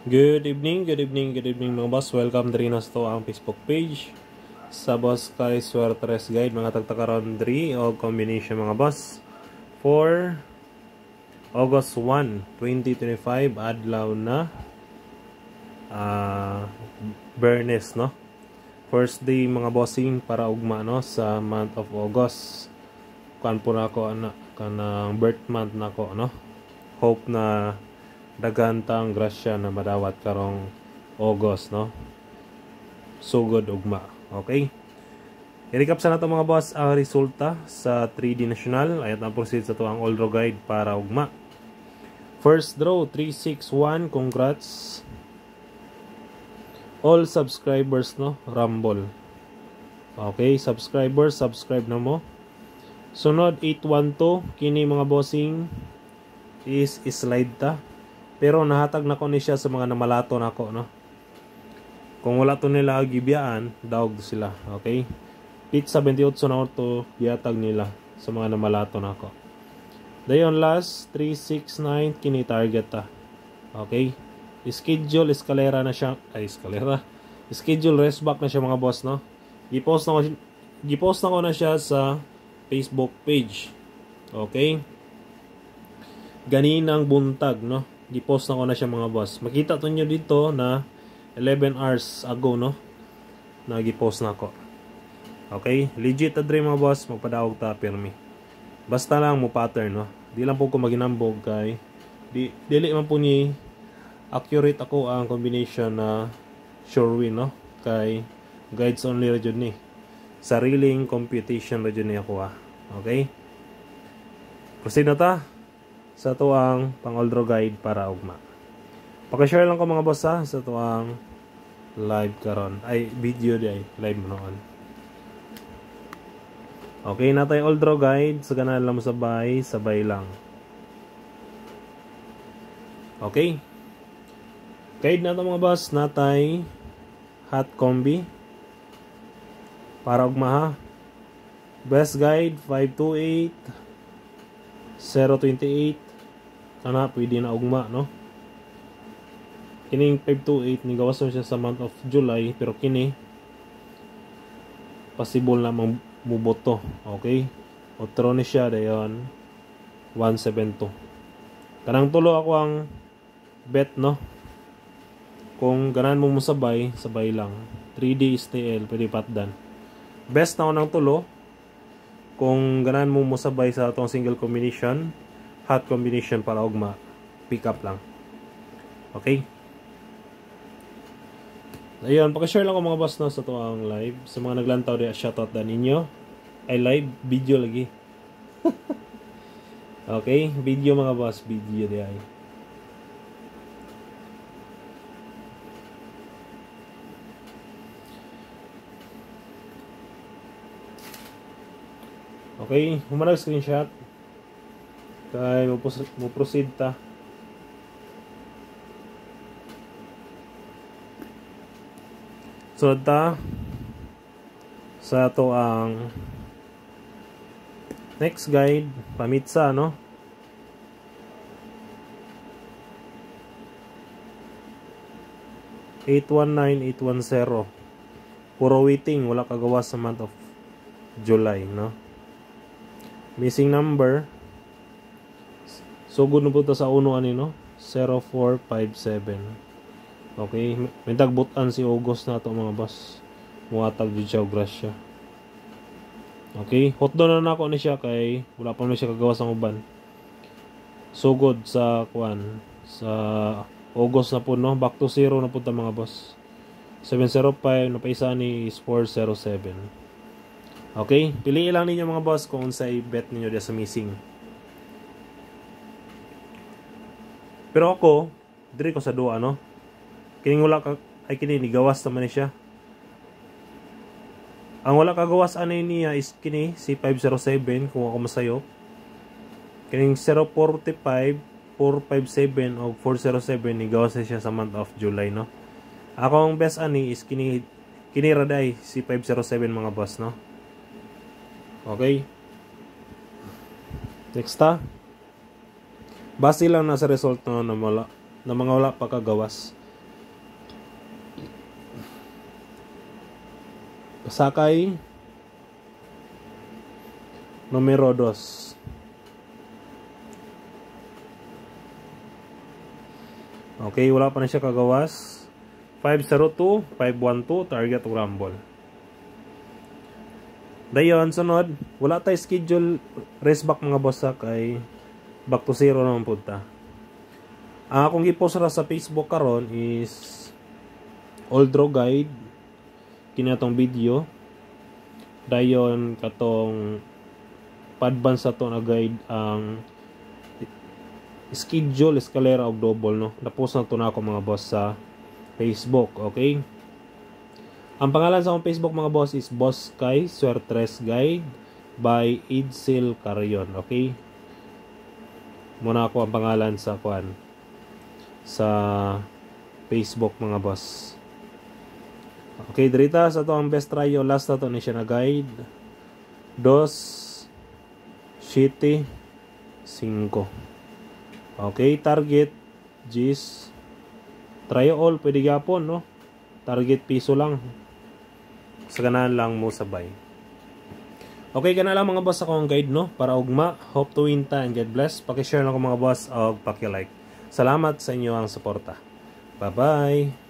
Good evening, good evening, good evening mga boss. Welcome diri na sa ang Facebook page sa Boss Kay Swertres Guide mga tagtakaron diri o combination mga boss for August 1, 2025 adlaw na Bernes no. First day mga bossing para ugma no sa month of August. Kan po nako ana kanang birth month nako no. Hope na dagantang grasya na madawat karong August no. Sugod ugma. Okay. I-recap sa nato mga boss ang resulta sa 3D National. Ayat na proceed sa to ang all draw guide para ugma. First draw 361. Congrats all subscribers no. Rumble. Okay, subscribers, subscribe na mo. Sunod 812 kini mga bossing is slide ta. Pero nahatag na ko ni siya sa mga namalato nako no. Kung wala to nila gibiyaan, daog sila, okay? Pit 78 na to gihatag nila sa mga namalato nako. Dayon last 369 kini target ta. Okay? Schedule escalera na siya, escalera. Schedule rest back na siya mga boss no. Gipost na ko na siya sa Facebook page. Okay? Ganinang buntag no. Gipost na ko na siya mga boss. Makita to nyo dito na 11 hours ago no. Na gipost na ko. Okay? Legit adre mga boss. Magpadaog ta pirmi. Basta lang mo pattern no. Di lang po ko maginambog kay dili man po ni accurate ako ang combination na sure win no. Kay guides only region ni. Sariling computation region ni ako Okay? Proceed na ta sa tuang pang-all draw guide para ugma. Paki-share lang ko mga boss sa tuang live karon. Ay video di ay live noon. Okay na tayo all draw guide sa ganaan lang sabay lang. Okay. Guide na to mga boss natay hot combi para ugma ha. Best guide 528 028 kana pwede na ugma no. Kining 528 ni gawas siya sa month of July pero kini possible na muboto. Okay? Otro ni siya dayon 172. Kanang tulo ako ang bet no. Kung ganan mo sabay lang. 3D STL pwede patdan. Best na unang tulo. Kung ganan mo sabay sa atong single combination, hot combination para ugma, pick up lang. Okay? Ayun, paki-share lang ko mga boss no sa to ang live. Sa mga naglantaw di shoutout dan ninyo. Ay live video lagi. Okay, video mga boss, video di ay. Okay, humanag screenshot. Kaya mo proceed ta. So ta sa to ang next guide pamitsa no. (819-810) puro waiting, wala kagawa sa month of July no. Missing number sugod na po ito sa uno ani no 0457. Okay, may tagbutan si August na to mga boss. Muatag jud siya grasya. Okay, hotdo na ako ni siya kay wala pa man siya kagawa sa uban. Sugod sa kuan sa August na po no, back to zero na po ta mga boss. 705 na paisa ni is 407. Okay, piliin lang ninyo mga boss kung unsay bet ninyo dia sa missing. Pero ako, diri ko sa duwa no. Kining wala ka ay kini ni gawas naman ni siya. Ang wala kagawas anay niya is kini si 507 kung ako masayo. Kining 045, 457 o 407 ni gawas na siya sa month of July no. Ako ang best ani is kini raday si 507 mga boss no. Okay. Next ta. Base lang na sa result no, na mga wala pa kagawas. sakay numero 2. Okay, wala pa na siya kagawas. 502, 512, target o rumble. Dayon, sunod, wala tayo schedule race back mga boss kay back to zero naman punta. Kung i-post ra sa Facebook karon is old draw guide kinatong video. Dayon katong pa-advance sa to na guide ang schedule escalera og double no. Napost na to na ako mga boss sa Facebook, okay? Ang pangalan sa akong Facebook mga boss is Boss Kai Swertres Guide by Edsel Carion, okay? Muna ako ang pangalan sa kuan sa Facebook mga boss. Okay, dirita sa to ang best try last na to ni siya na guide. 2, 7, 5. Okay, target G's. Try all, pwede gapon, no? Target piso lang. Sa ganahan lang mo sabay. Okay, gana lang mga boss ako ang guide, no? Para ugma, hope to win ta and God bless. Paki-share lang ko mga boss o paki-like. Salamat sa inyo ang suporta. Bye-bye!